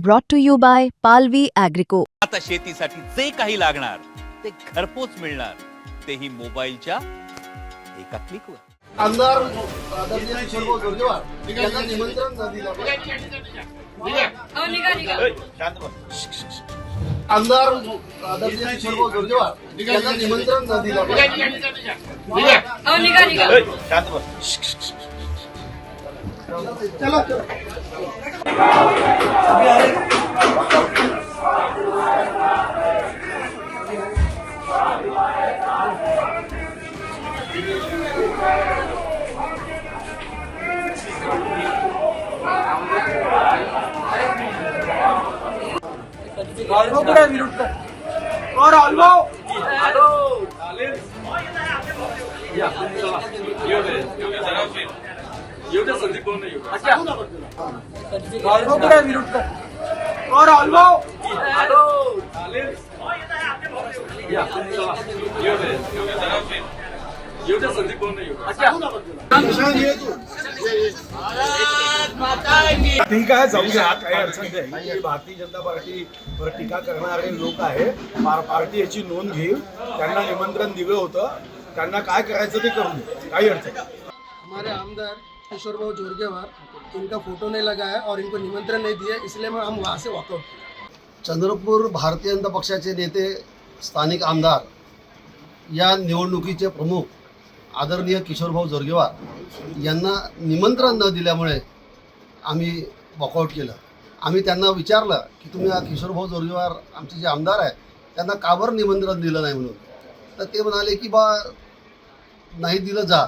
brought to you by Palvi Agrico. आता शेतीसाठी जे काही लागणार ते घरपोच मिळणार, तेही मोबाईलच्या एका क्लिकवर। आमदार आदरणीय किशोरभाऊ जोरगेवार यांना निमंत्रण न दिल्यामुळे आमदार आदरणीय किशोरभाऊ जोरगेवार यांना निमंत्रण न दिल्यामुळे चला और ऑल्बो और ऑल्बो ठीक आहे, जाऊ द्या, काही अडचण नाही। भारतीय जनता पार्टीवर टीका करणारे लोक आहे, पार्टी याची नोंद घेईल। त्यांना निमंत्रण दिलं होतं, त्यांना काय करायचं ते करून दे, काही अडचण नाही। हमारे आमदार किशोरभाऊ जोरगेवार इनका फोटो नहीं लगा है और इनको निमंत्रण नहीं दिया, इसलिए हम वहाँ से वॉकआउट। चंद्रपूर भारतीय जनता पक्षाचे नेते स्थानिक आमदार या निवडणुकीचे प्रमुख आदरणीय किशोरभाऊ जोरगेवार यांना निमंत्रण न दिल्यामुळे आम्ही वॉकआउट केलं। आम्ही त्यांना विचारलं की तुम्ही किशोरभाऊ जोरगेवार आमचे जे आमदार आहेत त्यांना का बरं निमंत्रण दिलं नाही म्हणून, तर ते म्हणाले की बा नाही दिलं जा,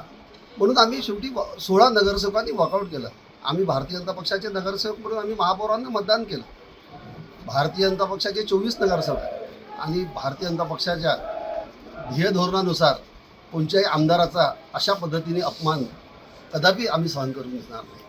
म्हणून आम्ही शेवटी 16 नगरसेवकांनी वॉकआउट केलं। आम्ही भारतीय जनता पक्षाचे नगरसेवक म्हणून आम्ही महापौरांना मतदान केलं। भारतीय जनता पक्षाचे 24 नगरसेवक आहेत आणि भारतीय जनता पक्षाच्या ध्येय धोरणानुसार कोणत्याही आमदाराचा अशा पद्धतीने अपमान कदापि आम्ही सहन करून घेणार नाही।